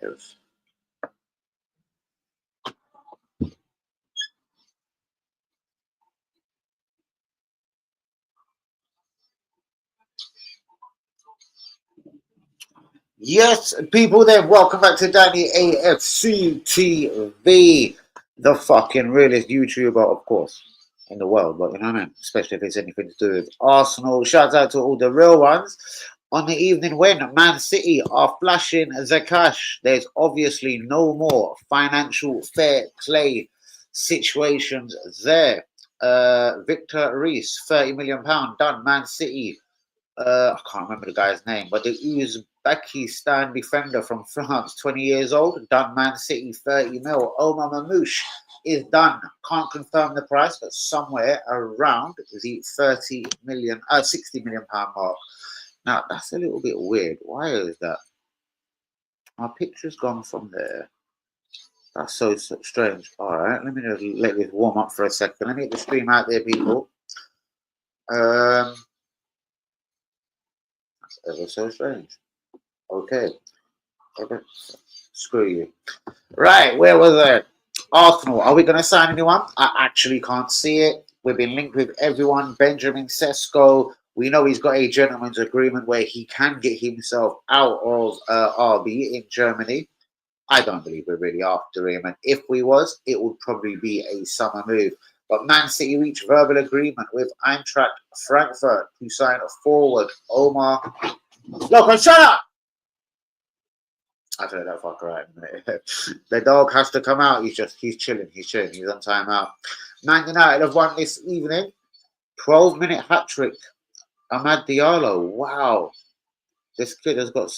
is. Yes, people there, welcome back to Danny AFC TV, the fucking realest YouTuber, of course, in the world, but you know what I mean? Especially if it's anything to do with Arsenal. Shout out to all the real ones. On the evening when Man City are flashing the cash, there's obviously no more financial fair play situations there. Victor Reese, £30 million, done. Man City. I can't remember the guy's name, but the Uzbekistan defender from France, 20 years old, done. Man City, 30 mil. Omar Mamouche is done. Can't confirm the price, but somewhere around the 60 million pound mark. Now, that's a little bit weird. Why is that? My picture's gone from there. That's so strange. All right, let me just let this warm up for a second. Let me get the stream out there, people. That's ever so strange. Okay. Screw you. Right, where was it? Arsenal. Are we going to sign anyone? I actually can't see it. We've been linked with everyone. Benjamin Sesko. We know he's got a gentleman's agreement where he can get himself out of RB in Germany. I don't believe we're really after him. And if we was, it would probably be a summer move. But Man City reached verbal agreement with Eintracht Frankfurt to sign a forward, Omar. Look, shut up! I heard that fucker right. The dog has to come out. He's chilling. He's on timeout. Man United have won this evening. 12-minute hat trick. Amad Diallo. Wow. This kid has got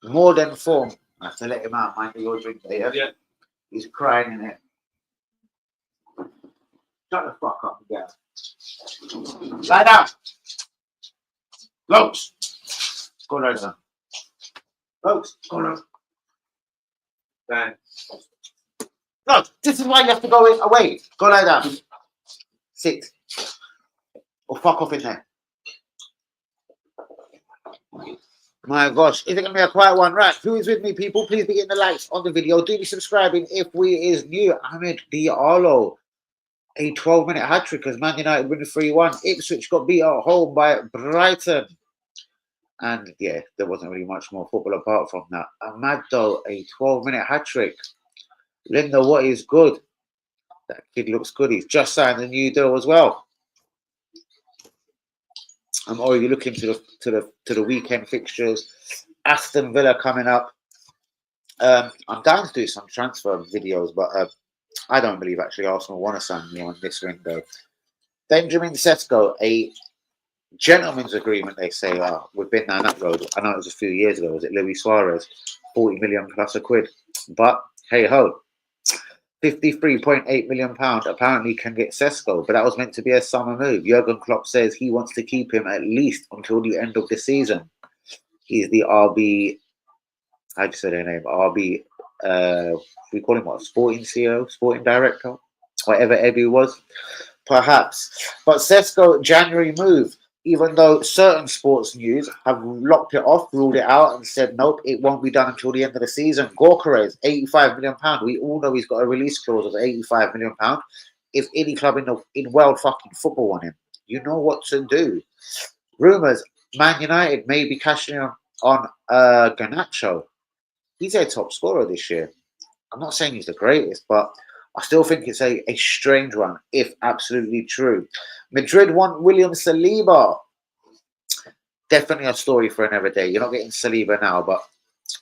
more than form. I have to let him out. Mind your drink later. Yeah. He's crying in it. Shut the fuck up again. Lie down. Lokes. Go right down. Lokes. Go right. Right. No, this is why you have to go away. Go lie down. Sit. Or fuck off in there. My gosh, is it going to be a quiet one? Right, who is with me, people? Please be getting the likes on the video. Do be subscribing if we is new. Amad Diallo, a 12-minute hat-trick as Man United win 3-1. Ipswich got beat at home by Brighton. And yeah, there wasn't really much more football apart from that. Amad, though, a 12-minute hat-trick. Linda, what is good? That kid looks good. He's just signed a new deal as well. I'm already looking to the weekend fixtures. Aston Villa coming up. I'm down to do some transfer videos, but I don't believe actually Arsenal want to sign me on this window. Benjamin Sesko, a gentleman's agreement, they say. We've been down that road. I know it was a few years ago. Was it Luis Suarez? 40 million plus a quid. But hey ho. £53.8 million apparently can get Sesko, but that was meant to be a summer move. Jurgen Klopp says he wants to keep him at least until the end of the season. He's the RB, how do you say their name? RB, we call him what? Sporting CEO, sporting director, whatever Eddie was, perhaps. But Sesko, January move. Even though certain sports news have locked it off, ruled it out, and said, nope, it won't be done until the end of the season. Gyökeres, £85 million. We all know he's got a release clause of £85 million. If any club in world fucking football want him, you know what to do. Rumours, Man United may be cashing in on Garnacho. He's a top scorer this year. I'm not saying he's the greatest, but I still think it's a strange one, if absolutely true. Madrid want William Saliba. Definitely a story for another day. You're not getting Saliba now, but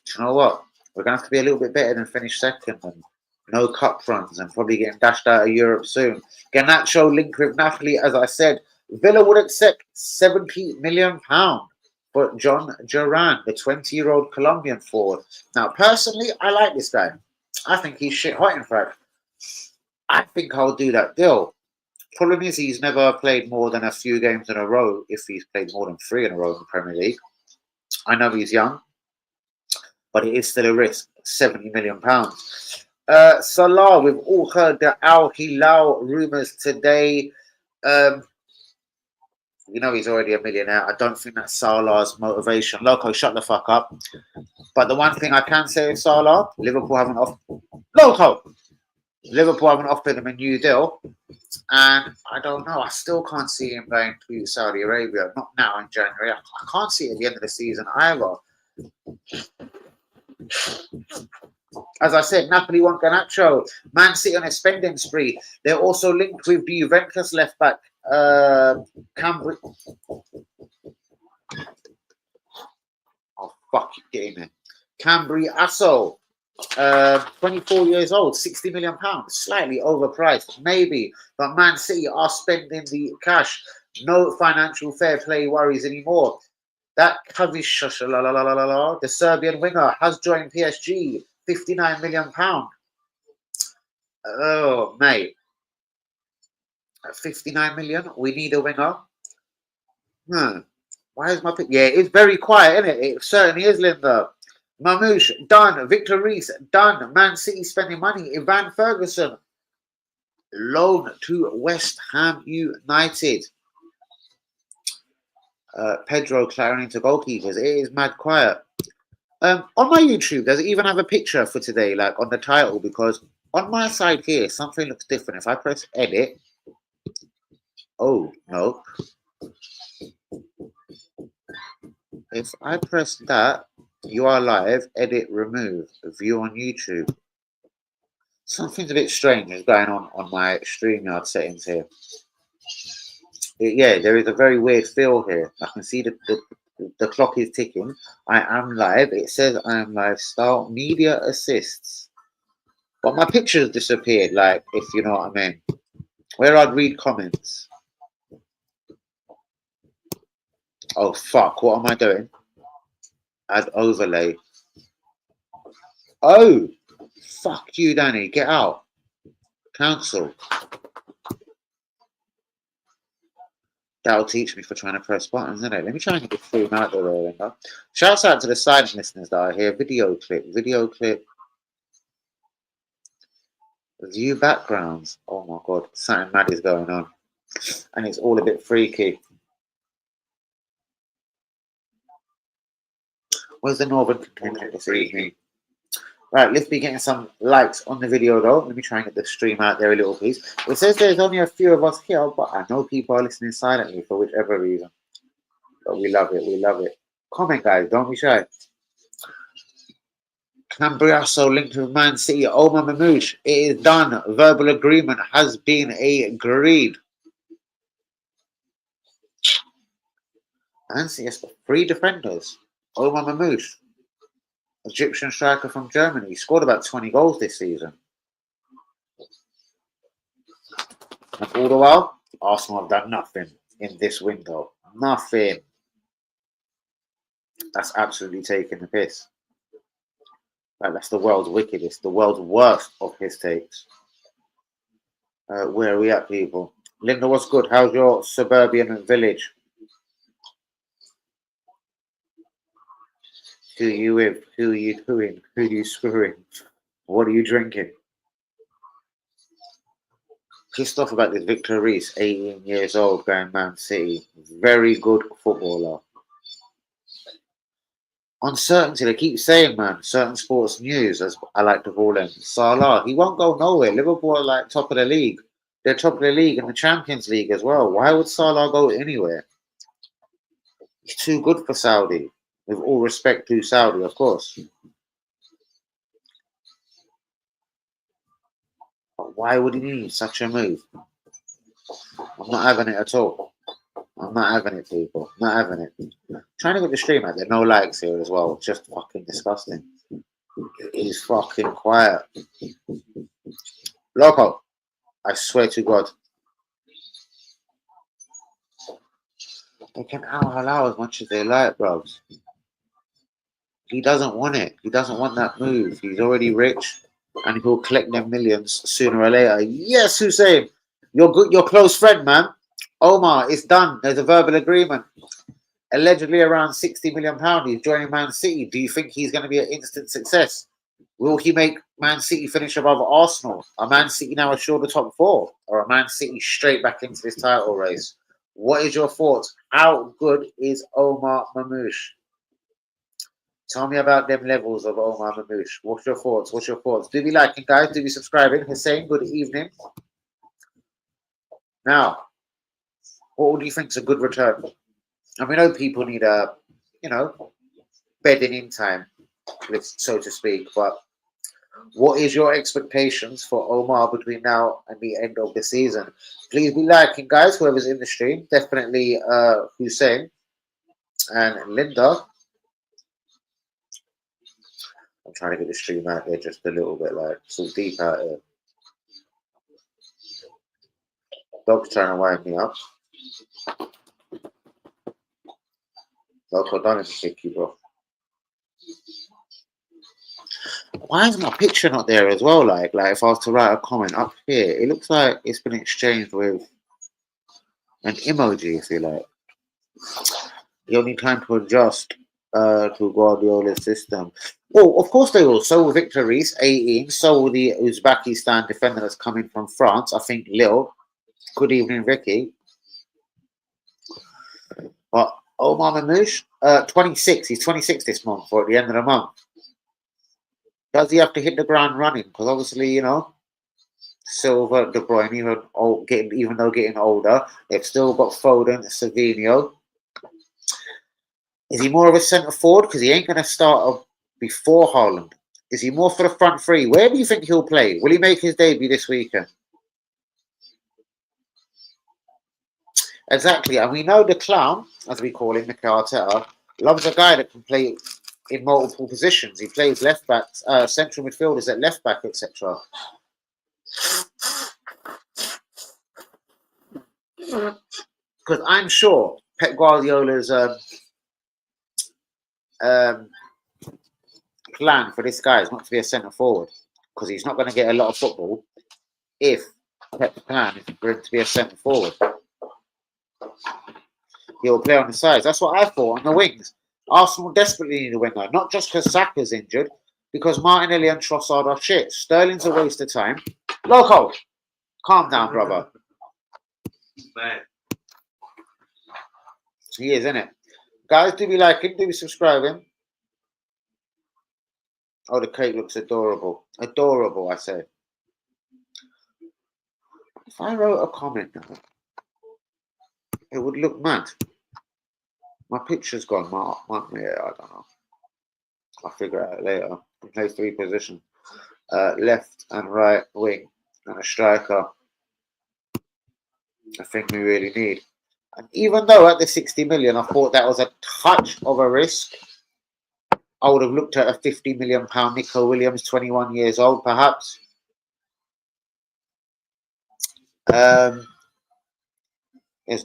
you know what? We're going to have to be a little bit better than finish second and no cup runs and probably getting dashed out of Europe soon. Garnacho linked with Napoli, as I said. Villa would accept £70 million for John Duran, the 20-year-old Colombian forward. Now, personally, I like this guy. I think he's shit hot, in fact. I think I'll do that deal. Problem is, he's never played more than a few games in a row, if he's played more than 3 in a row in the Premier League. I know he's young, but it is still a risk. £70 million. Salah, we've all heard the Al Hilal rumours today. You know he's already a millionaire. I don't think that's Salah's motivation. Loco, shut the fuck up. But the one thing I can say with Salah, Liverpool haven't offered. Loco! Liverpool haven't offered him a new deal. And I don't know. I still can't see him going to Saudi Arabia. Not now in January. I can't see it at the end of the season either. As I said, Napoli want Garnacho. Man City on a spending spree. They're also linked with the Juventus left back, Cambry. Oh, fuck, get in there. Cambry Asso. 24 years old, £60 million. Slightly overpriced, maybe. But Man City are spending the cash. No financial fair play worries anymore. That Kavish, the Serbian winger, has joined PSG. £59 million. Oh, mate. 59 million. We need a winger. Why is my pick? Yeah, it's very quiet, isn't it? It certainly is, Linda. Mamouche, done. Victor Reese, done. Man City spending money. Ivan Ferguson, loan to West Ham United. Pedro clarion to goalkeepers. It is mad quiet. On my YouTube, does it even have a picture for today, like on the title? Because on my side here, something looks different. If I press edit, oh no. If I press that, you are live, edit, remove, view on YouTube. Something's a bit strange is going on my StreamYard settings here. Yeah, there is a very weird feel here. I can see the clock is ticking. I am live. It says I am live. Start media assists. But my pictures disappeared, like, if you know what I mean. Where I'd read comments. Oh, fuck. What am I doing? Add overlay. Oh, fuck you, Danny. Get out. Cancel. That'll teach me for trying to press buttons, isn't it? Let me try and get the stream out there. Shouts out to the silent listeners that are here. Video clip. View backgrounds. Oh my god, something mad is going on. And it's all a bit freaky. Where's the Northern contingent this evening? Right, let's be getting some likes on the video though. Let me try and get the stream out there a little piece. It says there's only a few of us here, but I know people are listening silently for whichever reason. But we love it. Comment, guys, don't be shy. Cambriasso linked with Man City. Omar Mamouche, it is done. Verbal agreement has been agreed. Man City has got 3 defenders. Omar Mamouche, Egyptian striker from Germany. He scored about 20 goals this season. And all the while, Arsenal have done nothing in this window. Nothing. That's absolutely taking the piss. Like, that's the world's wickedest, the world's worst of his takes. Where are we at, people? Linda, what's good? How's your suburban village? Who are you with? Who are you doing? Who are you screwing? What are you drinking? Pissed off about this Victor Reese, 18 years old, going Man City. Very good footballer. Uncertainty, they keep saying, man. Certain sports news, as I like to call him. Salah, he won't go nowhere. Liverpool are like top of the league. They're top of the league and the Champions League as well. Why would Salah go anywhere? He's too good for Saudi. With all respect to Saudi, of course. But why would he need such a move? I'm not having it at all. I'm not having it, people. Not having it. Trying to get the stream out there. No likes here as well. Just fucking disgusting. It is fucking quiet. Loco, I swear to God. They can allow as much as they like, bros. He doesn't want it. He doesn't want that move. He's already rich, and he'll collect them millions sooner or later. Yes, Hussein, you're good. Your close friend, man. Omar, it's done. There's a verbal agreement. Allegedly around £60 million. He's joining Man City. Do you think he's going to be an instant success? Will he make Man City finish above Arsenal? Are Man City now assured the top 4? Or are Man City straight back into this title race? What is your thoughts? How good is Omar Mamouche? Tell me about them levels of Omar Mamouche. What's your thoughts? What's your thoughts? Do be liking, guys? Do be subscribing? Hussein, good evening. Now, what do you think is a good return? And we know people need a, bedding in time, so to speak. But what is your expectations for Omar between now and the end of the season? Please be liking, guys. Whoever's in the stream, definitely Hussein and Linda. I'm trying to get the stream out there just a little bit, like so deep out here. Dog's trying to wind me up. Local done it to kick you, bro. Why is my picture not there as well? Like if I was to write a comment up here, it looks like it's been exchanged with an emoji, if you like. You'll need time to adjust to Guardiola's system. Well, of course they will. So will Victor Reis, 18. So will the Uzbekistan defender that's coming from France. I think Lille. Good evening, Ricky. But Omar Mamouche, 26. He's 26 this month, or at the end of the month. Does he have to hit the ground running? Because obviously, Silva, De Bruyne, even though getting older, they've still got Foden, Savinho. Is he more of a centre forward? Because he ain't going to start before Haaland. Is he more for the front three? Where do you think he'll play? Will he make his debut this weekend? Exactly. And we know the clown, as we call him, Mikel Arteta, loves a guy that can play in multiple positions. He plays left back, central midfielders at left back, etc. Because I'm sure Pep Guardiola's plan for this guy is not to be a centre forward, because he's not going to get a lot of football if Pep's plan is for him to be a centre forward. He'll play on the sides. That's what I thought, on the wings. Arsenal desperately need a winger, not just because Saka's injured, because Martinelli and Trossard are shit. Sterling's a waste of time. Loco, calm down, brother. Man. He is, isn't it? Guys, do be liking, do be subscribing. Oh, the cake looks adorable. Adorable, I say. If I wrote a comment now, it would look mad. My picture's gone. Yeah, I don't know. I'll figure it out later. He plays 3 positions. Left and right wing and a striker. I think we really need. And even though at the 60 million, I thought that was a touch of a risk, I would have looked at a £50 million Nico Williams, 21 years old, perhaps. There's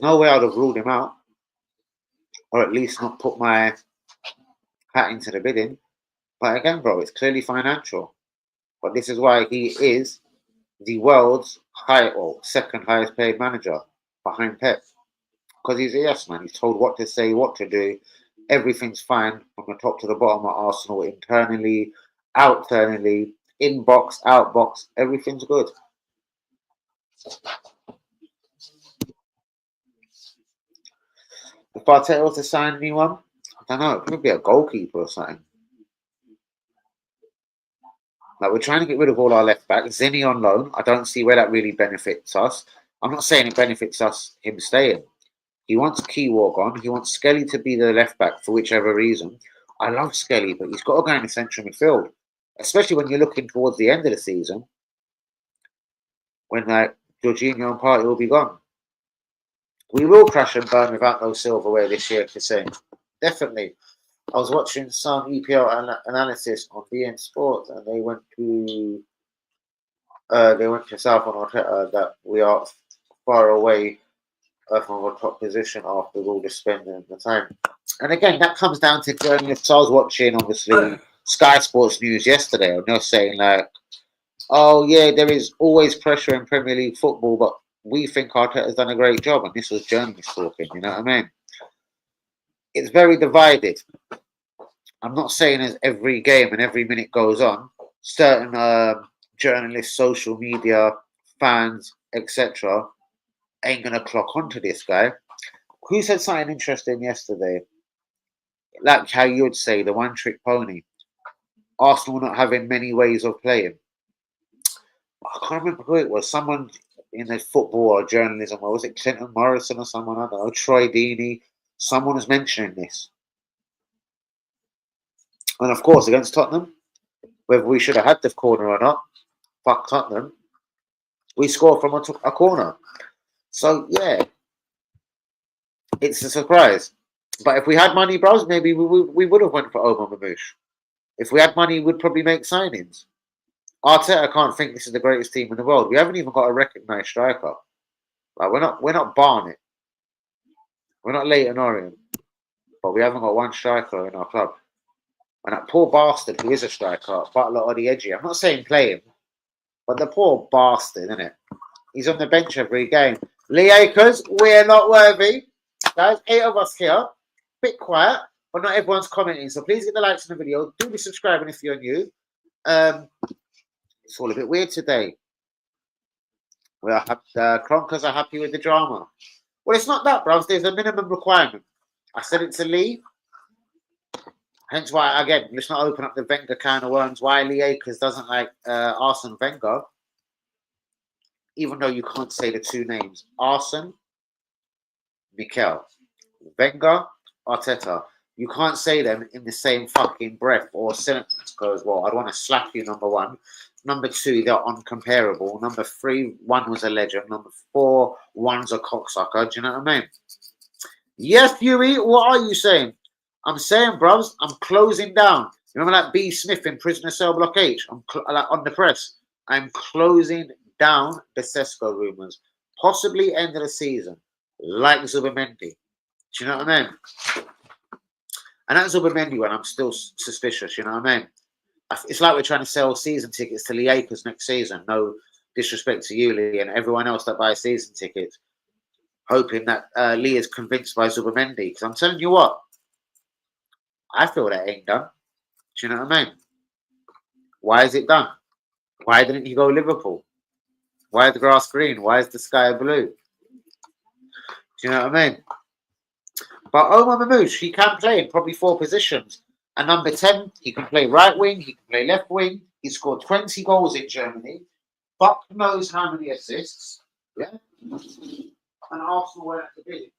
no way I would have ruled him out, or at least not put my hat into the bidding. But again, bro, it's clearly financial. But this is why he is the world's second highest paid manager behind Pep. Because he's a yes man. He's told what to say, what to do. Everything's fine from the top to the bottom of Arsenal, internally, externally, in-box, out-box. Everything's good. If Arteta was to sign anyone, I don't know, it could be a goalkeeper or something. Like, we're trying to get rid of all our left backs. Zinni on loan. I don't see where that really benefits us. I'm not saying it benefits us, him staying. He wants Keywalk on. He wants Skelly to be the left back for whichever reason. I love Skelly, but he's got to go in the central midfield, especially when you're looking towards the end of the season, when Jorginho and Partey will be gone. We will crash and burn without no silverware this year, Hussein. Definitely. I was watching some EPL analysis on BN Sports, and they went to South on Arteta that we are far away from our top position after all the spending the time. And again, that comes down to journalists. I was watching, obviously, Sky Sports News yesterday, and they're saying, like, oh, yeah, there is always pressure in Premier League football, but we think Arteta's done a great job. And this was journalists talking, you know what I mean? It's very divided. I'm not saying as every game and every minute goes on, certain journalists, social media, fans, etc., ain't going to clock onto this guy. Who said something interesting yesterday? Like how you would say the one-trick pony. Arsenal not having many ways of playing. I can't remember who it was. Someone in the football or journalism, or was it Clinton Morrison or someone? I don't know. Troy Deeney. Someone was mentioning this. And of course, against Tottenham, whether we should have had the corner or not, fuck Tottenham, we scored from a corner. So, yeah, it's a surprise. But if we had money, bros, maybe we would have went for Omar Mamouche. If we had money, we'd probably make signings. Arteta can't think this is the greatest team in the world. We haven't even got a recognised striker. Like we're not Barnet. We're not Leighton Orient. But we haven't got one striker in our club. And that poor bastard who is a striker, Butler or the edgy. I'm not saying play him, but the poor bastard, isn't it? He's on the bench every game. Lee Akers, we're not worthy. Guys, 8 of us here. Bit quiet, but not everyone's commenting. So please get the likes on the video. Do be subscribing if you're new. It's all a bit weird today. Cronkers are happy with the drama. Well, it's not that, bros. There's a minimum requirement. I said it to Lee. Hence why, again, let's not open up the Wenger can of worms. Why Lee Akers doesn't like Arsene Wenger, even though you can't say the two names. Arsene, Mikel. Wenger, Arteta. You can't say them in the same fucking breath or sentence because, well, I'd want to slap you, number one. Number two, they're uncomparable. Number three, one was a legend. Number four, one's a cocksucker. Do you know what I mean? Yes, Huey, what are you saying? I'm saying, bros, I'm closing down. Remember that B. Smith in Prisoner Cell Block H? I'm like on the press. I'm closing down the Sesko rumours. Possibly end of the season. Like Zubimendi. Do you know what I mean? And that Zubimendi one, I'm still suspicious. You know what I mean? It's like we're trying to sell season tickets to Lee Akers next season. No disrespect to you, Lee, and everyone else that buys season tickets. Hoping that Lee is convinced by Zubimendi. Because I'm telling you what, I feel that ain't done. Do you know what I mean? Why is it done? Why didn't you go Liverpool? Why is the grass green? Why is the sky blue? Do you know what I mean? But Omar Mamouche, he can play in probably 4 positions. And number 10, he can play right wing, he can play left wing. He scored 20 goals in Germany. Fuck knows how many assists. Yeah. And Arsenal were at the bid.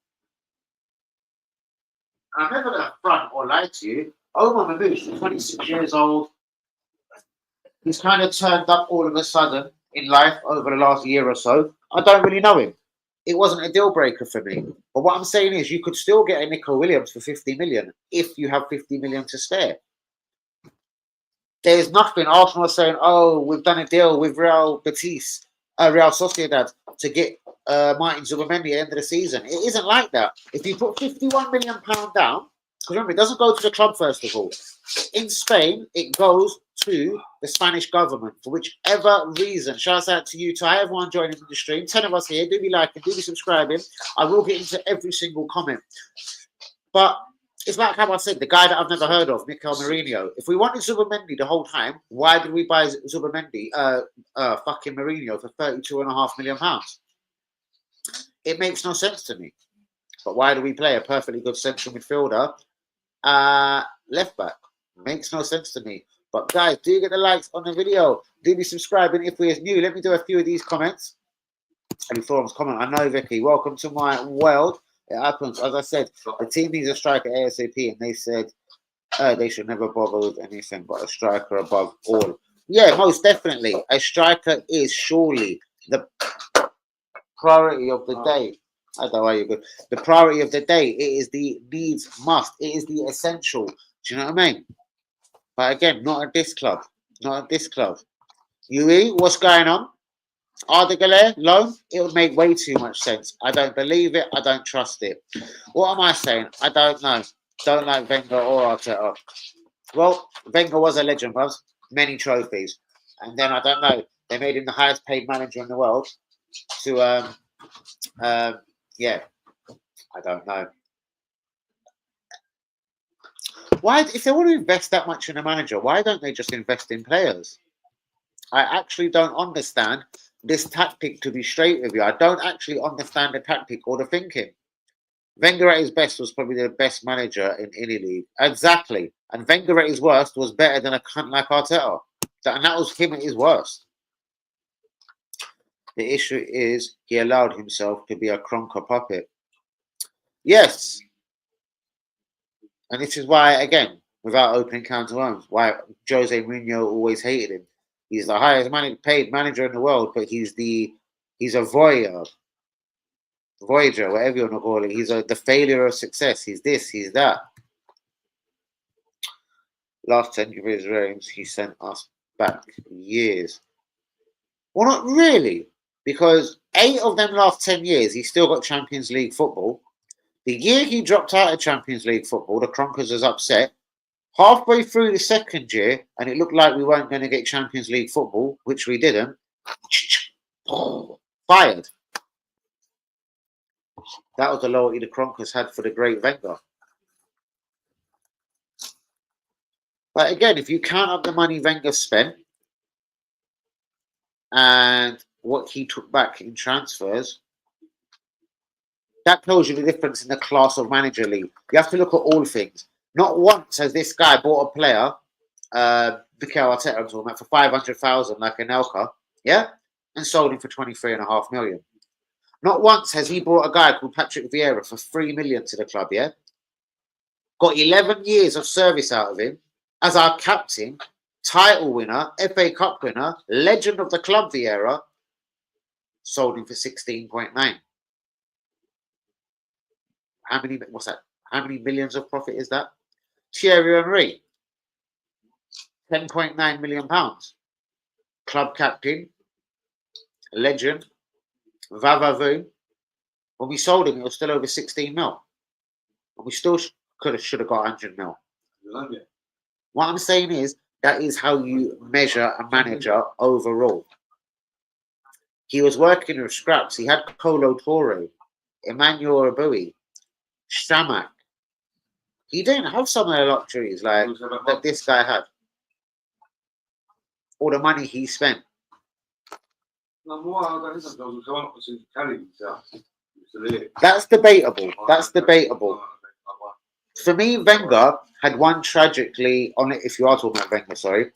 And I'm never going to front or lie to you. Omar Mamouche, 26 years old. He's kind of turned up all of a sudden in life over the last year or so. I don't really know him. It wasn't a deal breaker for me. But what I'm saying is you could still get a Nico Williams for 50 million if you have 50 million to spare. There's nothing. Arsenal are saying, oh, we've done a deal with Real Sociedad to get Martin Zubimendi at the end of the season. It isn't like that. If you put £51 million down, because remember, it doesn't go to the club first of all. In Spain, it goes to the Spanish government for whichever reason. Shout out to you, to everyone joining the stream. 10 of us here. Do be liking, do be subscribing. I will get into every single comment. But it's like how I said, the guy that I've never heard of, Mikel Mourinho. If we wanted Zubimendi the whole time, why did we buy Zubimendi, fucking Mourinho for £32.5 million? It makes no sense to me. But why do we play a perfectly good central midfielder left back? Makes no sense to me. But guys, do get the likes on the video. Do be subscribing if we're new. Let me do a few of these comments. Any forums comment? I know, Vicky. Welcome to my world. It happens. As I said, the team needs a striker ASAP, and they said they should never bother with anything but a striker above all. Yeah, most definitely. A striker is surely the priority of the day. I don't know why you're good. The priority of the day. It is the needs must. It is the essential. Do you know what I mean? But again, not at this club. Not at this club. Yui, what's going on? Arda Güler, loan? It would make way too much sense. I don't believe it. I don't trust it. What am I saying? I don't know. Don't like Wenger or Arteta. Well, Wenger was a legend, bros. Many trophies. And then, I don't know, they made him the highest paid manager in the world. To, yeah, I don't know. Why, if they want to invest that much in a manager, why don't they just invest in players? I actually don't understand this tactic, to be straight with you. I don't actually understand the tactic or the thinking. Wenger at his best was probably the best manager in any league. Exactly. And Wenger at his worst was better than a cunt like Arteta. And that was him at his worst. The issue is he allowed himself to be a Cronker puppet. Yes. And this is why, again, without opening can of worms, why Jose Mourinho always hated him. He's the highest paid manager in the world, but he's a voyeur, voyager, whatever you want to call it. He's the failure of success. He's this, he's that. Last 10 of his reigns, he sent us back years. Well, not really, because 8 of them last 10 years, he still got Champions League football. The year he dropped out of Champions League football, the Kronkers was upset. Halfway through the second year, and it looked like we weren't going to get Champions League football, which we didn't. Fired. That was the loyalty the Kronkers had for the great Wenger. But again, if you count up the money Wenger spent and what he took back in transfers, that tells you the difference in the class of manager league. You have to look at all things. Not once has this guy bought a player, Mikel Arteta, I'm talking about, for 500,000 like Anelka, yeah, and sold him for 23.5 million. Not once has he brought a guy called Patrick Vieira for 3 million to the club, yeah. Got 11 years of service out of him as our captain, title winner, FA Cup winner, legend of the club, Vieira, sold him for 16.9. What's that? How many millions of profit is that? Thierry Henry, £10.9 million. Club captain, legend, Vavavoom. When we sold him, it was still over 16 mil. And we still should have got 100 mil. What I'm saying is, that is how you measure a manager overall. He was working with scraps. He had Kolo Touré, Emmanuel Abui, Shamak. He didn't have some of the luxuries like that this guy had. All the money he spent. That's debatable. That's debatable. For me, Wenger had one tragically on it. If you are talking about Wenger, sorry,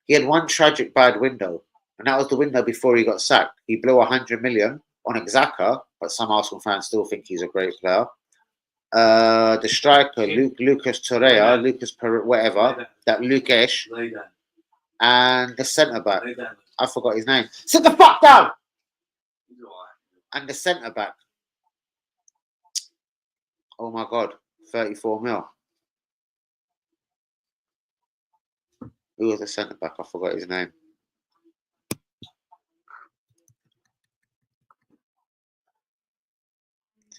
he had one tragic bad window, and that was the window before he got sacked. He blew 100 million on Xhaka, but some Arsenal fans still think he's a great player. The striker, Lucas Torreira, whatever, that Lukesh, and the centre back. I forgot his name. Sit the fuck down! And the centre back. Oh my God, 34 mil. Who was the centre back? I forgot his name.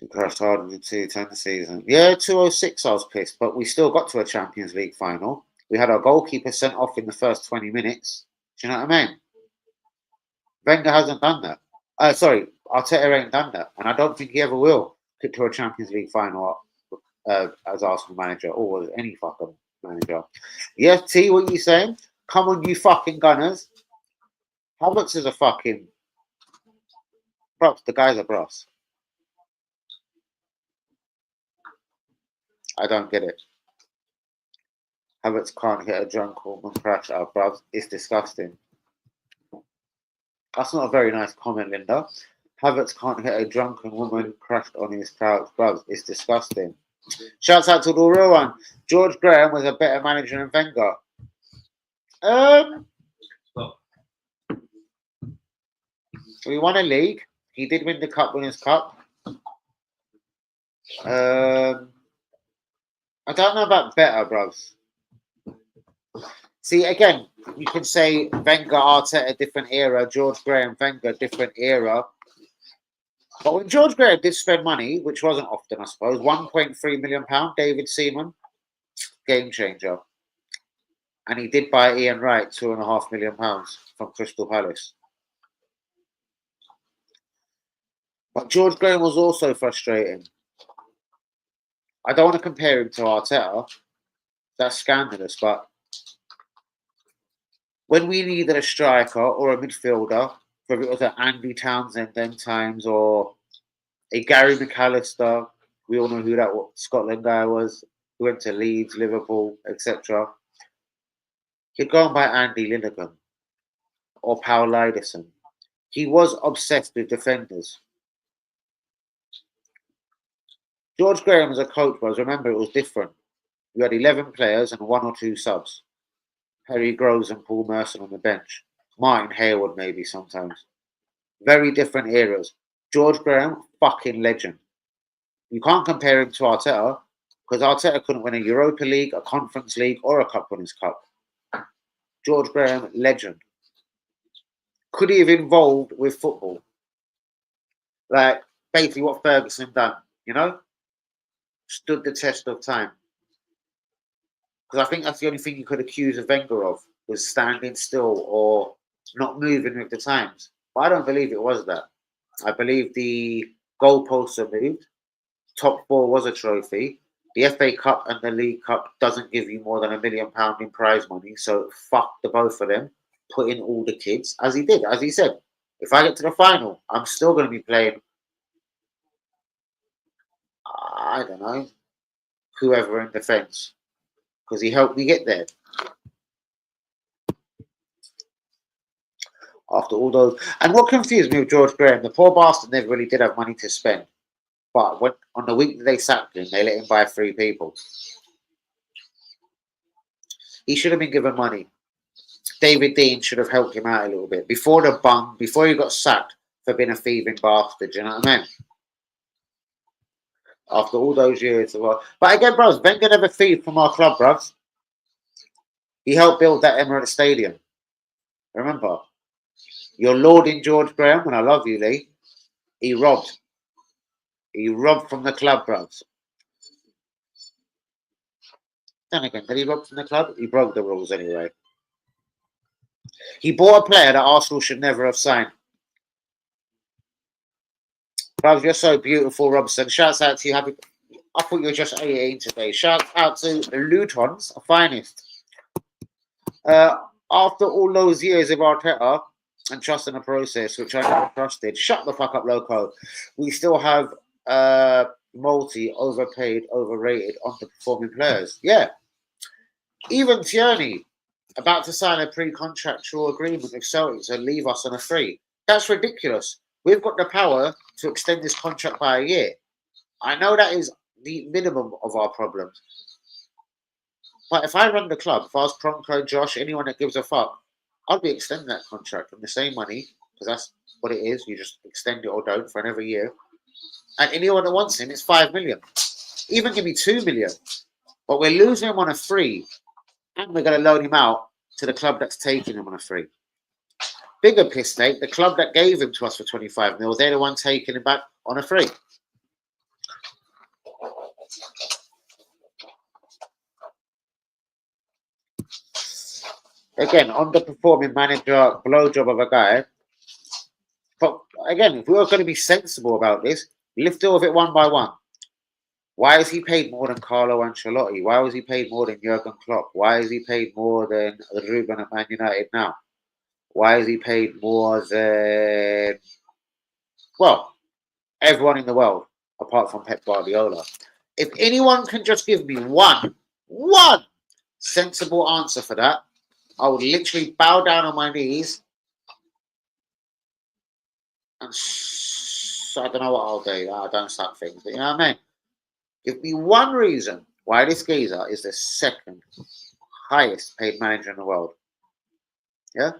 He crashed hard in the 2-10 season. Yeah, 206 I was pissed, but we still got to a Champions League final. We had our goalkeeper sent off in the first 20 minutes. Do you know what I mean? Wenger hasn't done that. Sorry, Arteta ain't done that. And I don't think he ever will get to a Champions League final as Arsenal manager or as any fucking manager. Yeah, T, what are you saying? Come on, you fucking Gunners. Havertz is a fucking... Props, the guy's a bros. I don't get it. Havertz can't hit a drunk woman crash out, bruv. It's disgusting. That's not a very nice comment, Linda. Havertz can't hit a drunken woman crashed on his couch, bruv. It's disgusting. Shouts out to the real one. George Graham was a better manager than Wenger. We won a league. He did win the Cup Winners' Cup. I don't know about better, bros. See, again, you can say Wenger, Arteta, different era. George Graham, Wenger, different era. But when George Graham did spend money, which wasn't often, I suppose, £1.3 million, David Seaman, game changer. And he did buy Ian Wright, £2.5 million from Crystal Palace. But George Graham was also frustrating. I don't want to compare him to Arteta. That's scandalous, but when we needed a striker or a midfielder, whether it was an Andy Townsend them times or a Gary McAllister, We all know who that Scotland guy was. He went to Leeds, Liverpool, etc. He'd gone by Andy Linegan or Paul Lyderson. He was obsessed with defenders. George Graham as a coach was, remember, it was different. You had 11 players and 1 or 2 subs. Harry Groves and Paul Merson on the bench. Martin Hayward maybe sometimes. Very different eras. George Graham, fucking legend. You can't compare him to Arteta because Arteta couldn't win a Europa League, a Conference League, or a Cup Winners' Cup. George Graham, legend. Could he have evolved with football? Like, basically what Ferguson done, you know? Stood the test of time. Because I think that's the only thing you could accuse of Wenger of, was standing still or not moving with the times. But I don't believe it was that. I believe the goalposts are moved. Top 4 was a trophy. The FA Cup and the League Cup doesn't give you more than £1 million in prize money. So fuck the both of them. Put in all the kids, as he did, as he said. If I get to the final, I'm still going to be playing, I don't know, whoever in defence. Because he helped me get there. After all those. And what confused me with George Graham, the poor bastard never really did have money to spend. But when, on the week that they sacked him, they let him buy 3 people. He should have been given money. David Dean should have helped him out a little bit. Before the bung, before he got sacked for being a thieving bastard, you know what I mean? After all those years. But again, bros, Wenger never thieved from our club, bros. He helped build that Emirates Stadium. Remember? You're lauding George Graham, and I love you, Lee. He robbed. He robbed from the club, bros. Then again, did he rob from the club? He broke the rules anyway. He bought a player that Arsenal should never have signed. Bros, you're so beautiful, Robson. Shouts out to you. Happy. I thought you were just 18 today. Shout out to the Lutons, the finest. After all those years of Arteta and trust in the process, which I never trusted, shut the fuck up, Loco. We still have multi overpaid, overrated, underperforming players. Yeah. Even Tierney, about to sign a pre-contractual agreement with Celtic to leave us on a free. That's ridiculous. We've got the power to extend this contract by a year. I know that is the minimum of our problems. But if I run the club, if I was Pronko, Josh, anyone that gives a fuck, I'd be extending that contract on the same money, because that's what it is. You just extend it or don't for another year. And anyone that wants him, it's 5 million. Even give me 2 million. But we're losing him on a free, and we're going to loan him out to the club that's taking him on a free. Bigger piss take, the club that gave him to us for 25 mil, they're the one taking him back on a free. Again, underperforming manager, blowjob of a guy. But again, if we were going to be sensible about this, lift all of it one by one. Why is he paid more than Carlo Ancelotti? Why was he paid more than Jurgen Klopp? Why is he paid more than Ruben at Man United now? Why is he paid more than, well, everyone in the world, apart from Pep Guardiola? If anyone can just give me one sensible answer for that, I would literally bow down on my knees and I don't know what I'll do. I don't suck things, but you know what I mean? Give me one reason why this geezer is the second highest paid manager in the world. Yeah?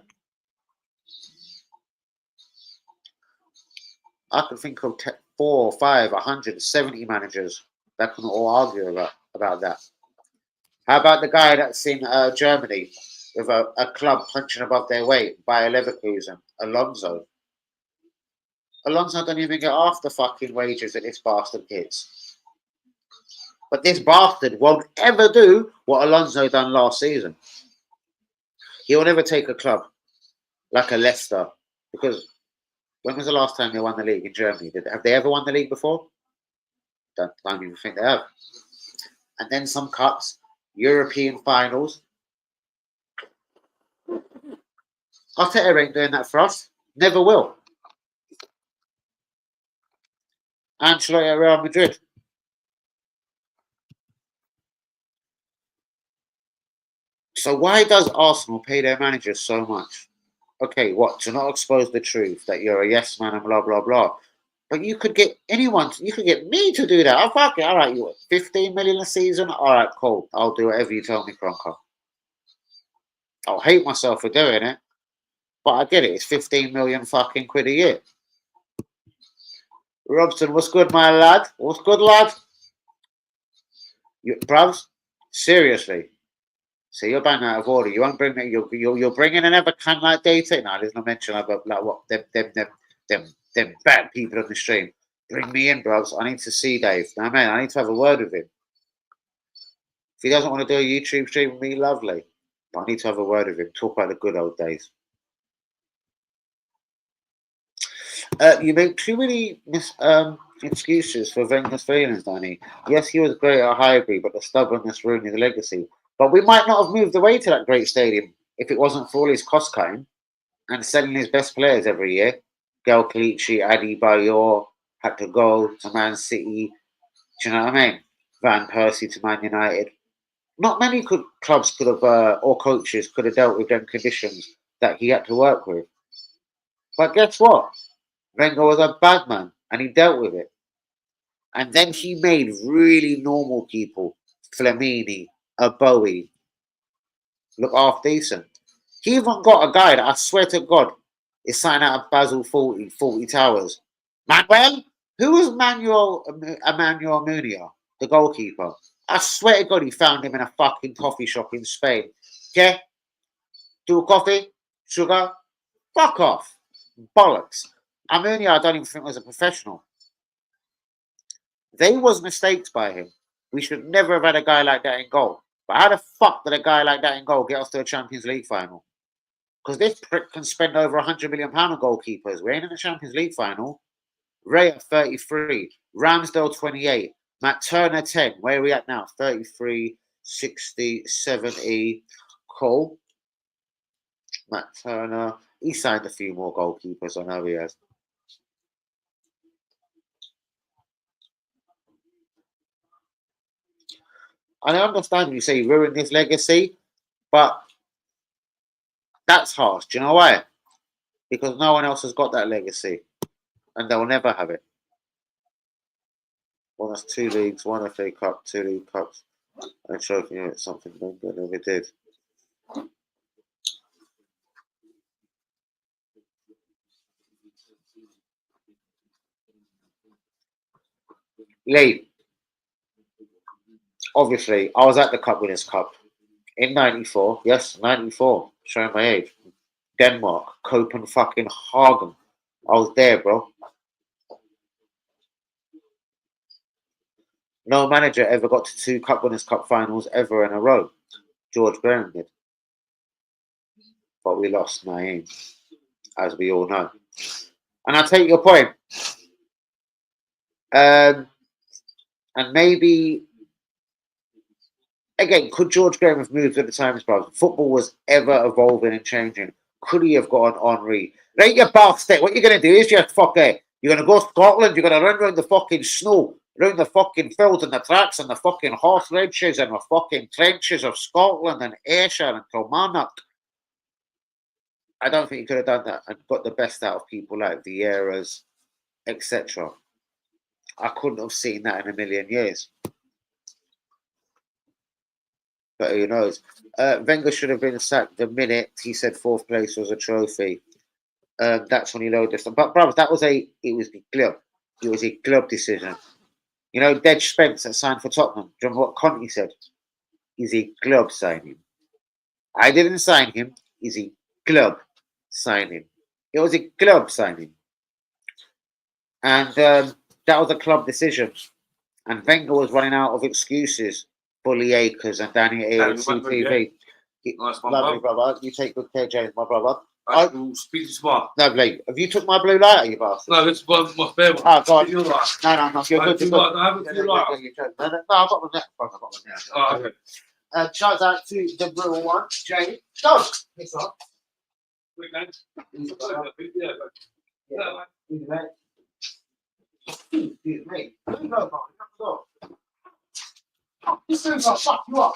I can think of 4, 5, 170 managers that can all argue about that. How about the guy that's in Germany with a club punching above their weight by a Leverkusen, Alonso? Alonso don't even get half the fucking wages that this bastard gets. But this bastard won't ever do what Alonso done last season. He will never take a club like a Leicester, because when was the last time they won the league in Germany? Have they ever won the league before? Don't even think they have. And then some cups, European finals. Arteta ain't doing that for us. Never will. Ancelotti at Real Madrid. So why does Arsenal pay their managers so much? Okay, what? To not expose the truth that you're a yes man and blah blah blah. But you could get anyone. You could get me to do that. Oh fuck it. All right, you want 15 million a season? All right, cool. I'll do whatever you tell me, Cronker. I'll hate myself for doing it, but I get it. It's 15 million fucking quid a year. Robson, what's good, my lad? What's good, lad? You, bruvs, seriously. So you're bang out of order. You won't bring me. You're bringing another can like data. No, there's no mention about like what them bad people on the stream. Bring me in, bruvs. I need to see Dave. Now, man, I need to have a word with him. If he doesn't want to do a YouTube stream with me, lovely. But I need to have a word with him. Talk about the good old days. You make too many excuses for Wenger's feelings, Danny. Yes, he was great at Highbury, but the stubbornness ruined his legacy. But we might not have moved away to that great stadium if it wasn't for all his cost cutting and selling his best players every year. Gael Clichy, Adi Bayor had to go to Man City. Do you know what I mean? Van Persie to Man United. Not many clubs could have, or coaches could have dealt with them conditions that he had to work with. But guess what? Wenger was a bad man, and he dealt with it. And then he made really normal people, Flamini, a Bowie, look half decent. He even got a guy that I swear to God is signed out of Basel 40 Towers. Manuel? Who was Emmanuel Munia, the goalkeeper? I swear to God he found him in a fucking coffee shop in Spain. Okay? Do a coffee? Sugar? Fuck off. Bollocks. Munia, I don't even think was a professional. They was mistakes by him. We should never have had a guy like that in goal. But how the fuck did a guy like that in goal get us to a Champions League final? Because this prick can spend over £100 million on goalkeepers. We ain't in the Champions League final. Raya 33, Ramsdale 28, Matt Turner 10. Where are we at now? 33, 60, 70. Cool. Matt Turner. He signed a few more goalkeepers. I know he has. I understand you say he ruined his legacy, but that's harsh. Do you know why? Because no one else has got that legacy, and they'll never have it. One has 2 leagues, 1 FA Cup, 2 League Cups, and a trophy. It's something Wenger never did. Lee, obviously, I was at the Cup Winners' Cup in '94. Yes, '94. Showing my age. Denmark, Copenhagen. I was there, bro. No manager ever got to 2 Cup Winners' Cup finals ever in a row. George Graham did. But we lost 9, as we all know. And I take your point. And maybe, again, could George Graham have moved with the times, bro? Football was ever evolving and changing. Could he have gone Henry? Right, you bastard. What you're going to do is you're going to go to Scotland. You're going to run around the fucking snow, around the fucking fields and the tracks and the fucking horse ranches and the fucking trenches of Scotland and Ayrshire and Kilmarnock. I don't think he could have done that and got the best out of people like Vieira's, etc. I couldn't have seen that in a million years. But who knows? Wenger should have been sacked the minute he said 4th place was a trophy. That's when he lowered this. But brothers, it was the club. It was a club decision. You know, Dej Spence that signed for Tottenham. Do you remember what Conte said? He's a club signing. I didn't sign him. He's a club signing. It was a club signing. And that was a club decision. And Wenger was running out of excuses. Bully Akers and Danny CTV. Nice one, Lovely, brother. You take good care, James, my brother. I will speak to smart. Lovely. Have you took my blue light, you bastard? No, it's my fair one. Oh, God. Your light. No. You're good. You're good. I haven't your light. No, I've got one there. I've got one there. Oh, okay. Shout out to the real one, Jay. Go! It's on. Quick, man. Excuse me. Where you go, Mark? This thing's gonna fuck you up.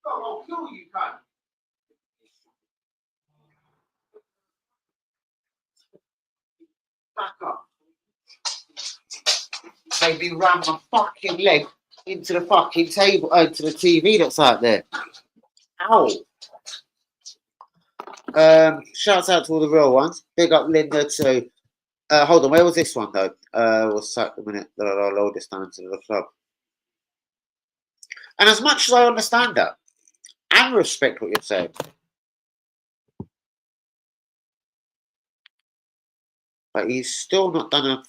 I'll kill you, cunt. Back up. Made me ram my fucking leg into the fucking table, into the TV that's out there. Ow. Shouts out to all the real ones. Big up Linda too. Hold on, where was this one though? We'll set the minute that I'll load this down to the club. And as much as I understand that and respect what you're saying, but he's still not done a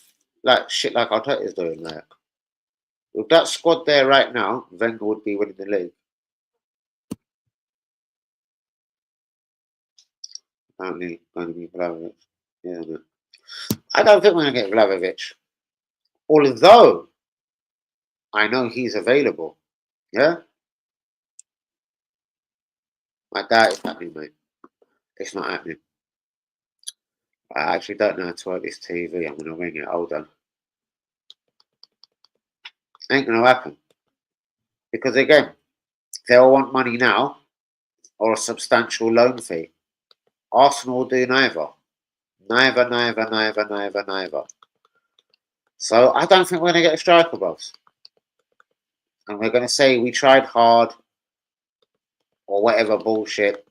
shit like Arteta's doing. Like with that squad there right now, Wenger would be winning the league. Apparently, going to be Vlahovic. Yeah, no. I don't think we're going to get Vlahovic, although I know he's available. Yeah, I doubt it's happening, mate. It's not happening. I actually don't know how to work this TV. I'm going to ring it. Hold on. Ain't going to happen. Because again, they'll want money now or a substantial loan fee. Arsenal will do neither. Neither. So I don't think we're going to get a striker, boss. And we're going to say we tried hard or whatever bullshit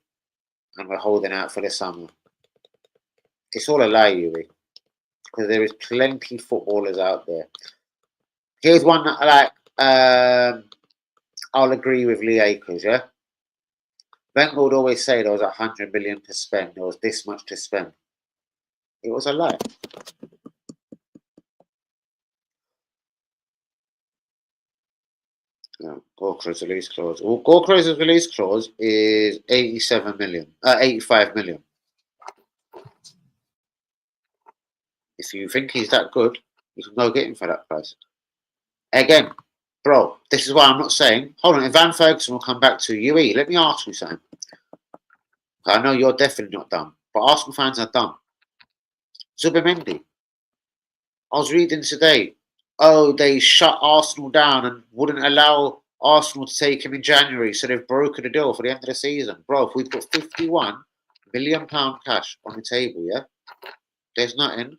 and we're holding out for the summer. It's all a lie, Yuri. Because there is plenty footballers out there. Here's one that I'll agree with Lee Akers, yeah? Wenger would always say there was 100 million to spend. There was this much to spend. It was a lie. Gorkr's release clause. Well, Gorkr's release clause is 85 million. If you think he's that good, you can go get him for that price. Again, bro, this is why I'm not saying. Hold on, if Van Ferguson will come back to UE, let me ask you something. I know you're definitely not dumb, but Arsenal fans are dumb. Zubimendi. I was reading today. Oh, they shut Arsenal down and wouldn't allow Arsenal to take him in January, so they've broken the deal for the end of the season. Bro, if we've got £51 million cash on the table, yeah? There's nothing.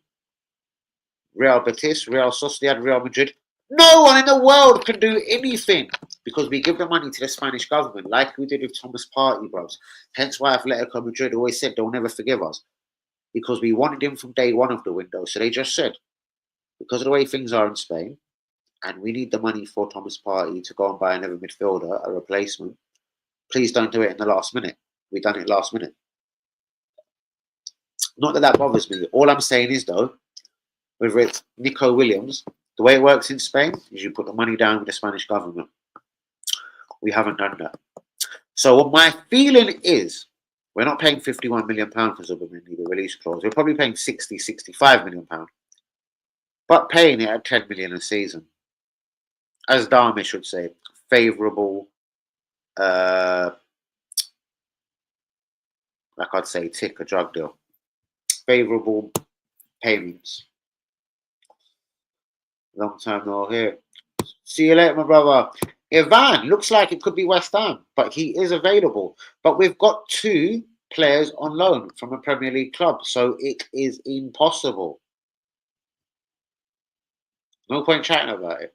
Real Betis, Real Sociedad, Real Madrid. No one in the world can do anything because we give the money to the Spanish government like we did with Thomas Partey, bros. Hence why Atletico Madrid always said they'll never forgive us because we wanted him from day one of the window. So they just said, because of the way things are in Spain, and we need the money for Thomas Partey to go and buy another midfielder, a replacement, please don't do it in the last minute. We done it last minute. Not that that bothers me. All I'm saying is, though, with Nico Williams, the way it works in Spain is you put the money down with the Spanish government. We haven't done that. So what my feeling is, we're not paying £51 million for Zubimendi, the release clause. We're probably paying £65 million. But paying it at 10 million a season. As Darmish would say, favourable, like I'd say, tick a drug deal. Favourable payments. Long time no here. See you later, my brother. Ivan looks like it could be West Ham, but he is available. But we've got 2 players on loan from a Premier League club, so it is impossible. No point chatting about it.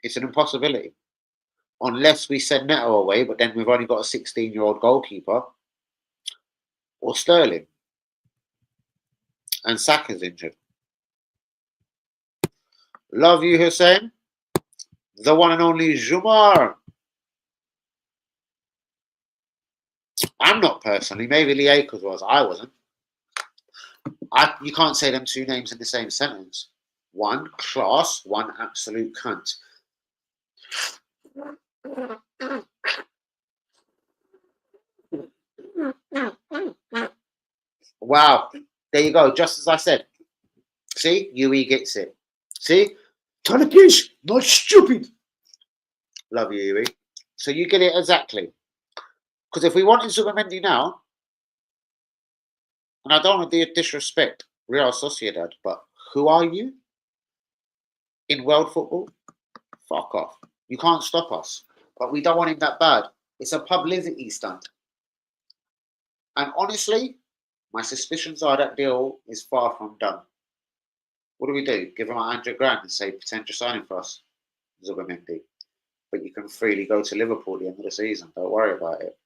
It's an impossibility. Unless we send Neto away, but then we've only got a 16-year-old goalkeeper. Or Sterling. And Saka's injured. Love you, Hussein. The one and only Jumar. I'm not personally. Maybe Lee Akers was. I wasn't. You can't say them 2 names in the same sentence. One class, one absolute cunt. Wow. There you go. Just as I said. See? UE gets it. See? Tanakish, not stupid. Love you, UE. So you get it exactly. Because if we wanted Zubimendi now, and I don't want to disrespect Real Sociedad, but who are you? In world football? Fuck off. You can't stop us. But we don't want him that bad. It's a publicity stunt. And honestly, my suspicions are that deal is far from done. What do? Give him 100 grand and say potential signing for us, Zubimendi. But you can freely go to Liverpool at the end of the season. Don't worry about it.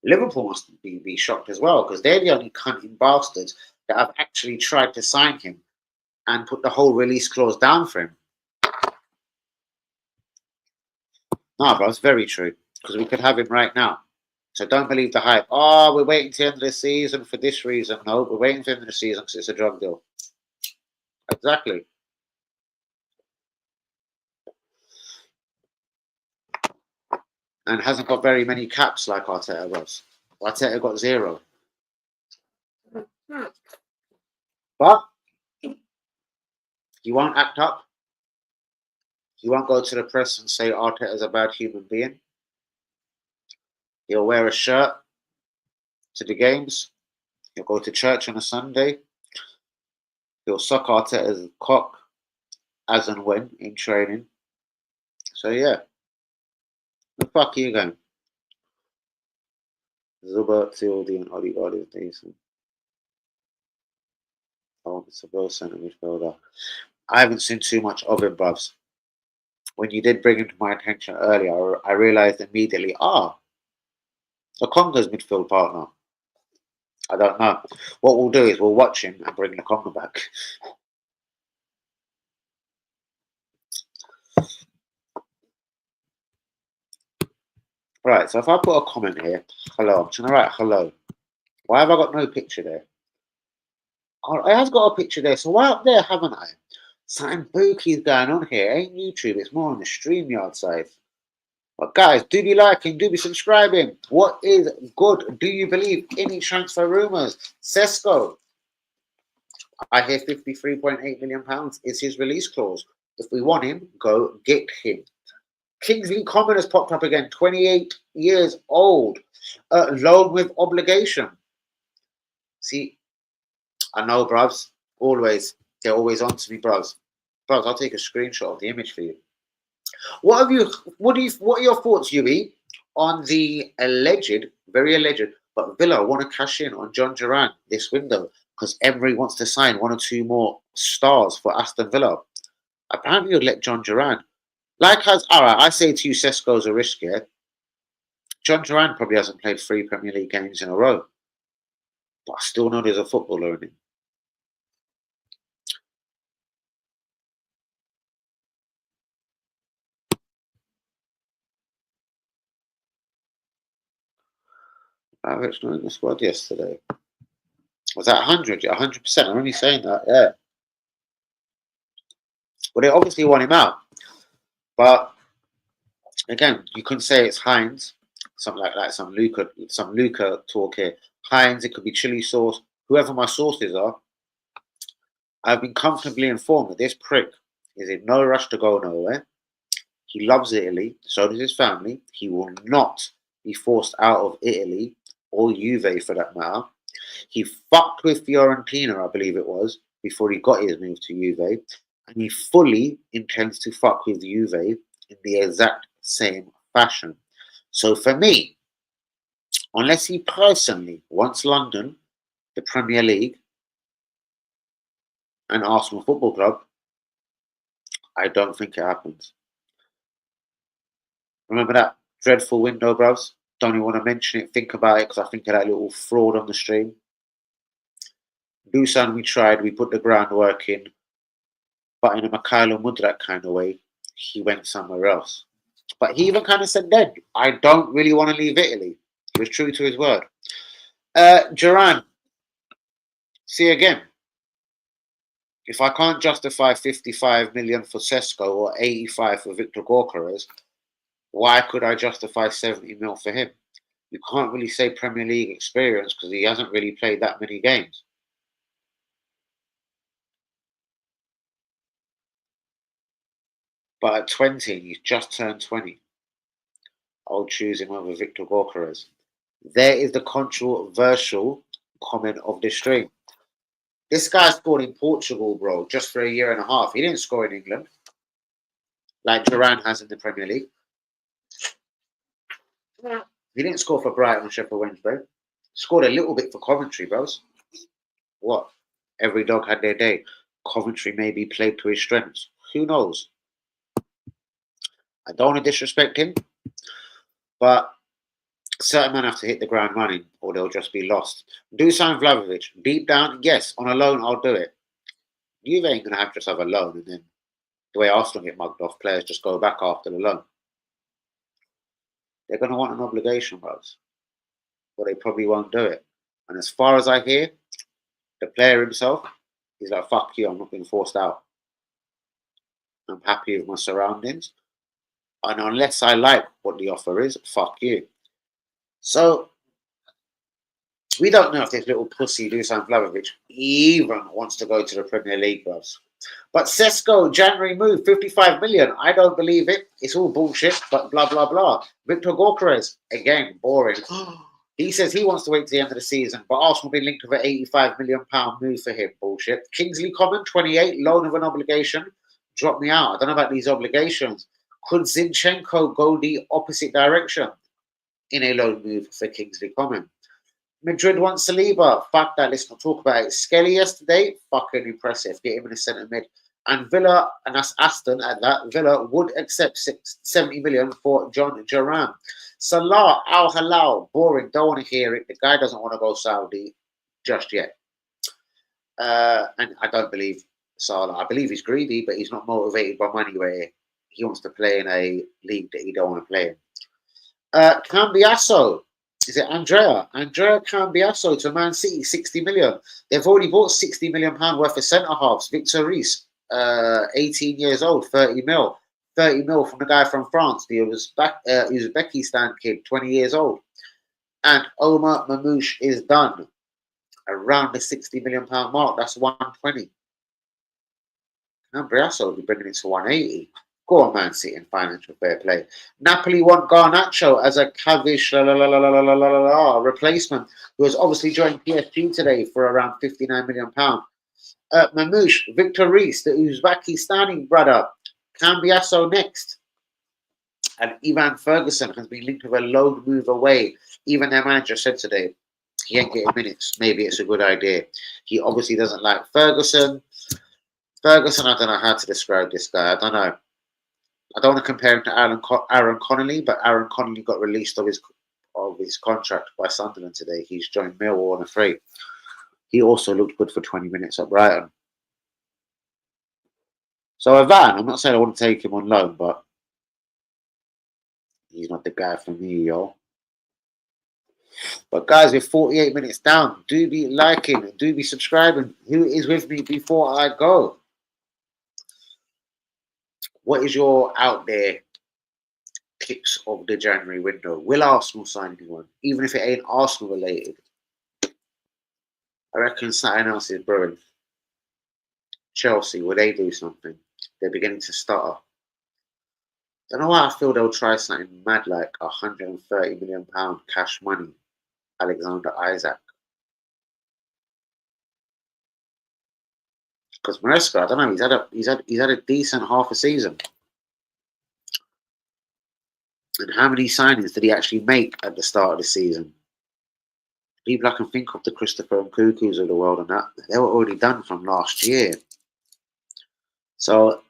Liverpool must be shocked as well because they're the only cunting bastards that have actually tried to sign him and put the whole release clause down for him. No, bro, it's very true because we could have him right now. So don't believe the hype. Oh, we're waiting to the end of the season for this reason. No, we're waiting for the end of the season because it's a drug deal. Exactly. And hasn't got very many caps like Arteta was. Arteta got 0. But he won't act up. He won't go to the press and say Arteta's a bad human being. He'll wear a shirt to the games. He'll go to church on a Sunday. He'll suck Arteta's cock as and when in training. So yeah. The fuck are you going? Zuba, Tildy, and Odegaard is decent. Oh, it's a real centre midfielder. I haven't seen too much of him, bruvs. When you did bring him to my attention earlier, I realised immediately, the Congo's midfield partner. I don't know. What we'll do is we'll watch him and bring the Congo back. Right, so if I put a comment here, hello, I'm trying to write hello. Why have I got no picture there? Oh, it has got a picture there, so why up there haven't I? Something spooky's going on here. It ain't YouTube, it's more on the StreamYard side. But guys, do be liking, do be subscribing. What is good? Do you believe any transfer rumours? Sesko. I hear £53.8 million is his release clause. If we want him, go get him. Kingsley Coman has popped up again, 28 years old, loan with obligation. See, I know, bruvs, they're always on to me, bruvs. Bruvs, I'll take a screenshot of the image for you. What are your thoughts, Yui, on the very alleged, but Villa want to cash in on John Duran this window because Emery wants to sign 1 or 2 more stars for Aston Villa. Apparently, you'd let John Duran. All right, I say to you, Sesko's a risk here. John Duran probably hasn't played 3 Premier League games in a row, but I still know there's a footballer in him. Average not in the squad yesterday. Was that 100? Yeah, 100%. I'm only saying that, yeah. Well, they obviously want him out. But again, you couldn't say it's Heinz, something like that, some Luca talk here. Heinz, it could be chili sauce, whoever my sources are. I've been comfortably informed that this prick is in no rush to go nowhere. He loves Italy, so does his family. He will not be forced out of Italy or Juve for that matter. He fucked with Fiorentina, I believe it was, before he got his move to Juve, and he fully intends to fuck with Juve in the exact same fashion. So for me, unless he personally wants London, the Premier League, and Arsenal Football Club, I don't think it happens. Remember that dreadful window, bros? Don't even want to mention it. Think about it because I think of that little fraud on the stream. Dusan, we tried. We put the groundwork in. But in a Mikhailo Mudryk kind of way, he went somewhere else. But he even kind of said then, I don't really want to leave Italy. He was true to his word. Duran, see again. If I can't justify 55 million for Sesko or 85 for Victor Gyökeres, why could I justify 70 mil for him? You can't really say Premier League experience because he hasn't really played that many games. But at 20, he's just turned 20. I'll choose him over Victor Gyökeres. There is the controversial comment of the stream. This guy scored in Portugal, bro, just for a year and a half. He didn't score in England like Duran has in the Premier League. He didn't score for Brighton on Sheffield Wednesday. Scored a little bit for Coventry, bros. What? Every dog had their day. Coventry maybe played to his strengths. Who knows? I don't want to disrespect him, but certain men have to hit the ground running or they'll just be lost. Dusan Vlahovic, deep down, yes, on a loan, I'll do it. Juve ain't going to have a loan and then the way Arsenal get mugged off, players just go back after the loan. They're going to want an obligation, bros. But they probably won't do it. And as far as I hear, the player himself, he's like, fuck you, I'm not being forced out. I'm happy with my surroundings. And unless I like what the offer is, fuck you. So, we don't know if this little pussy Dusan Vlahovic even wants to go to the Premier League, bros. But Sesko, January move, 55 million. I don't believe it. It's all bullshit, but blah, blah, blah. Victor Gyökeres, again, boring. He says he wants to wait to the end of the season, but Arsenal will be linked with an £85 million move for him. Bullshit. Kingsley Coman, 28, loan of an obligation. Drop me out. I don't know about these obligations. Could Zinchenko go the opposite direction in a loan move for Kingsley Coman? Madrid wants Saliba. Fuck that. Let's not talk about it. Skelly yesterday, fucking impressive. Get him in the centre mid. And Villa, and that's Aston at that, Villa would accept 70 million for John Duran. Salah, Al Hilal, boring. Don't want to hear it. The guy doesn't want to go Saudi just yet. And I don't believe Salah. I believe he's greedy, but he's not motivated by money where he wants to play in a league that he don't want to play in. Cambiasso. Is it Andrea? Andrea Cambiasso to Man City, 60 million. They've already bought £60 million worth of centre halves. Victor Reis, 18 years old, 30 mil. 30 mil from the guy from France. He was Uzbekistan kid, 20 years old. And Omar Mamouche is done. Around the £60 million mark. That's 120. Cambiasso will be bringing it to 180. Go on, Man City in financial fair play. Napoli want Garnacho as a Kavish replacement, who has obviously joined PSG today for around £59 million. Mamouche, Victor Reis, the Uzbekistani brother. Cambiasso next. And Ivan Ferguson has been linked with a loan move away. Even their manager said today, he ain't getting minutes. Maybe it's a good idea. He obviously doesn't like Ferguson. I don't know how to describe this guy. I don't know. I don't want to compare him to Aaron Connolly, but Aaron Connolly got released of his contract by Sunderland today. He's joined Millwall on a free. He also looked good for 20 minutes at Brighton. So Ivan, I'm not saying I want to take him on loan, but he's not the guy for me, yo. But guys, we're 48 minutes down. Do be liking, do be subscribing. Who is with me before I go? What is your out there picks of the January window? Will Arsenal sign anyone? Even if it ain't Arsenal related. I reckon something else is brewing. Chelsea, will they do something? They're beginning to stutter. Don't know why I feel they'll try something mad like £130 million cash money. Alexander Isaac. Because Maresca, I don't know, he's had a decent half a season. And how many signings did he actually make at the start of the season? People I can think of, the Christopher and Cuckoos of the world and that, they were already done from last year. So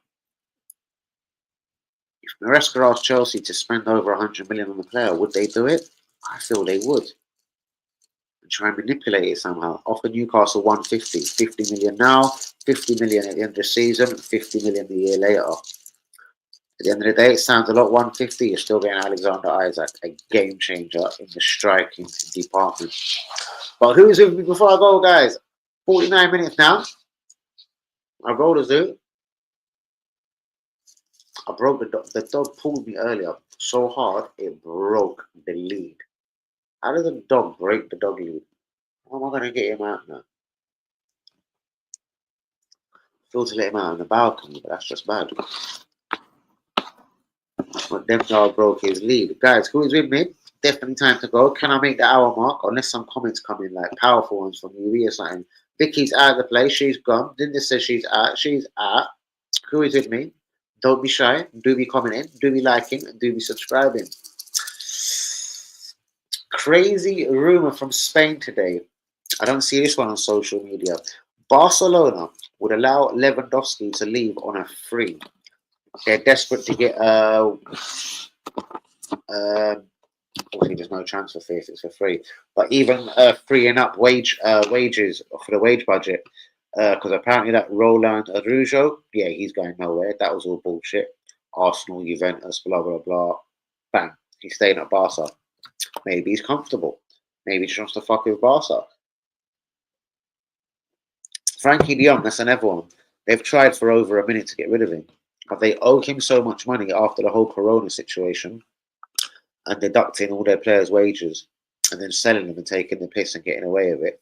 if Maresca asked Chelsea to spend over 100 million on the player, would they do it? I feel they would. And try and manipulate it somehow. Offer Newcastle 150, 50 million now, 50 million at the end of the season, 50 million the year later. At the end of the day, it sounds a lot. 150, you're still getting Alexander Isaac, a game changer in the striking department. But who's with me before I go, guys? 49 minutes now. I rolled a zoo. I broke the dog. The dog pulled me earlier so hard it broke the lead. How does a dog break the dog lead? How am I going to get him out now? I feel to let him out on the balcony, but that's just bad. But them dog broke his lead. Guys, who is with me? Definitely time to go. Can I make the hour mark? Unless some comments come in, like powerful ones from you or something. Vicky's out of the place. She's gone. Linda says she's out. She's out. Who is with me? Don't be shy. Do be commenting. Do be liking. And do be subscribing. Crazy rumor from Spain today. I don't see this one on social media. Barcelona would allow Lewandowski to leave on a free. They're desperate to get obviously there's no transfer fee if it's for free, but even freeing up wages for the wage budget, because apparently that Roland Araujo, yeah, he's going nowhere. That was all bullshit. Arsenal, Juventus, blah blah blah. Bang, he's staying at Barca. Maybe he's comfortable. Maybe he just wants to fuck with Barca. Frankie de Jong, that's another one. They've tried for over a minute to get rid of him, but they owe him so much money after the whole Corona situation and deducting all their players' wages and then selling them and taking the piss and getting away with it.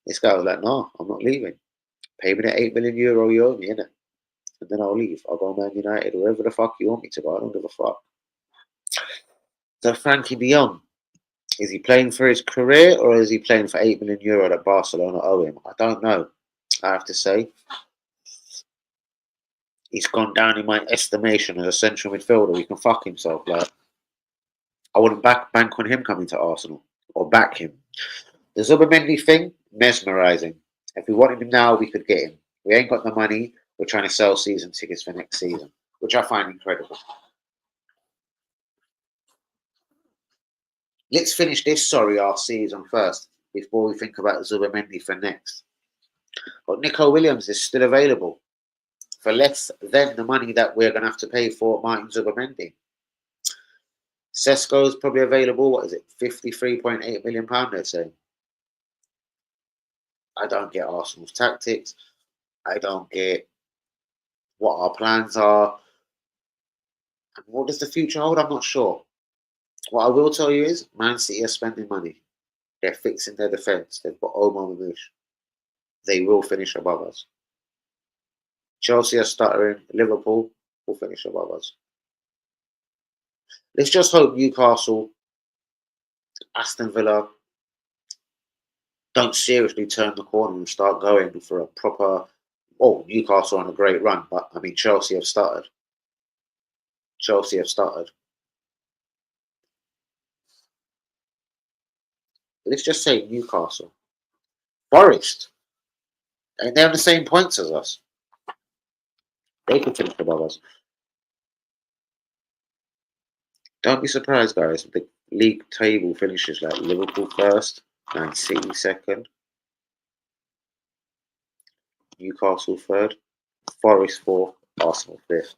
This guy was like, no, I'm not leaving. Pay me the €8 million you owe me, innit? And then I'll leave. I'll go Man United, wherever the fuck you want me to go. I don't give a fuck. So Frankie de Jong, is he playing for his career or is he playing for €8 million that Barcelona owe him? I don't know. I have to say, he's gone down in my estimation as a central midfielder. He can fuck himself. Like, I wouldn't bank on him coming to Arsenal or back him. The Zubimendi thing, mesmerising. If we wanted him now, we could get him. We ain't got the money. We're trying to sell season tickets for next season, which I find incredible. Let's finish this our season first before we think about Zubimendi for next. But Nico Williams is still available for less than the money that we're going to have to pay for Martin Zubimendi. Sesko is probably available. What is it? £53.8 million, they're saying. I don't get Arsenal's tactics. I don't get what our plans are. And what does the future hold? I'm not sure. What I will tell you is Man City are spending money. They're fixing their defence. They've got Omar Mamouche. They will finish above us. Chelsea are stuttering. Liverpool will finish above us. Let's just hope Newcastle, Aston Villa don't seriously turn the corner and start going for a proper... Oh, Newcastle on a great run, but I mean Chelsea have started. Chelsea have started. Let's just say Newcastle. Forest. And they're on the same points as us. They could finish above us. Don't be surprised, guys. The league table finishes like Liverpool first, Man City second, Newcastle third, Forest fourth, Arsenal fifth.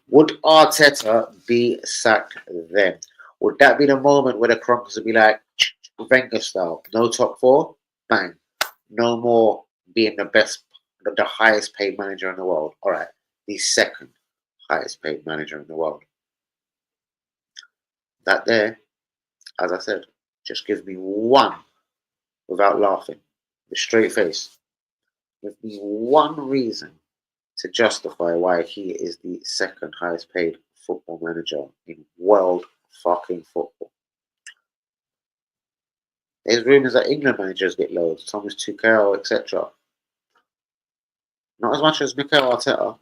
Would Arteta be sacked then? Would that be the moment where the Kronkers would be like, Wenger style, no top four, bang, no more being the best, the highest paid manager in the world. All right, the second highest paid manager in the world. That there, as I said, just gives me one, without laughing, with straight face, give me one reason to justify why he is the second highest paid football manager in world fucking football. There's rumours that England managers get loads, Thomas Tuchel, etc. Not as much as Mikel Arteta.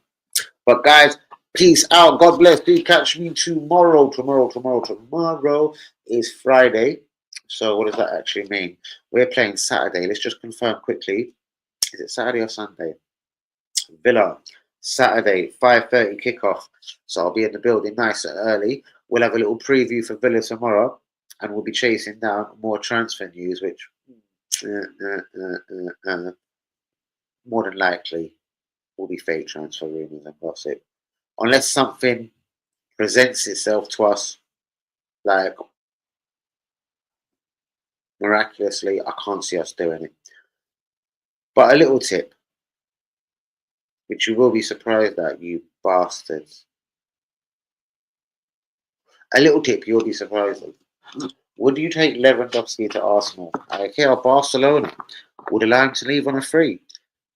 But guys, peace out. God bless. Do catch me tomorrow. Tomorrow is Friday. So what does that actually mean? We're playing Saturday. Let's just confirm quickly. Is it Saturday or Sunday? Villa. Saturday, 5:30 kickoff. So I'll be in the building nice and early. We'll have a little preview for Villa tomorrow. And we'll be chasing down more transfer news, which more than likely will be fake transfer rumours and gossip. Unless something presents itself to us, like miraculously, I can't see us doing it. But a little tip, which you will be surprised at, you bastards. A little tip you'll be surprised at. Would you take Lewandowski to Arsenal? IKEA Barcelona would allow him to leave on a free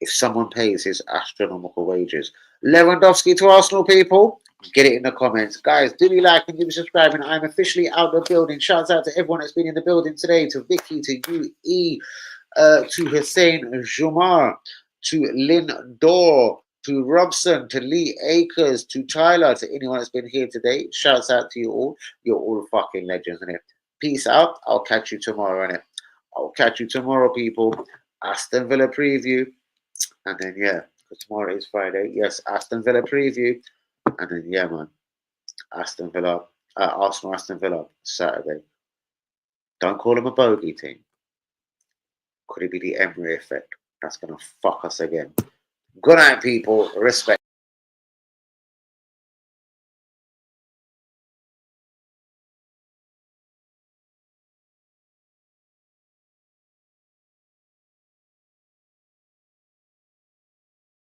if someone pays his astronomical wages. Lewandowski to Arsenal, people. Get it in the comments. Guys, do me like and give me subscribing. I'm officially out the building. Shouts out to everyone that's been in the building today. To Vicky, to UE, to Hussein Jumar, to Lynn Dorr, to Robson, to Lee Akers, to Tyler, to anyone that's been here today. Shouts out to you all. You're all fucking legends, innit? peace out. I'll catch you tomorrow, innit? I'll catch you tomorrow, people. Aston Villa preview. And then, yeah, because tomorrow is Friday. Yes, Aston Villa preview. And then, yeah, man. Arsenal, Aston Villa, Saturday. Don't call them a bogey team. Could it be the Emery effect? That's going to fuck us again. Good night, people. Respect.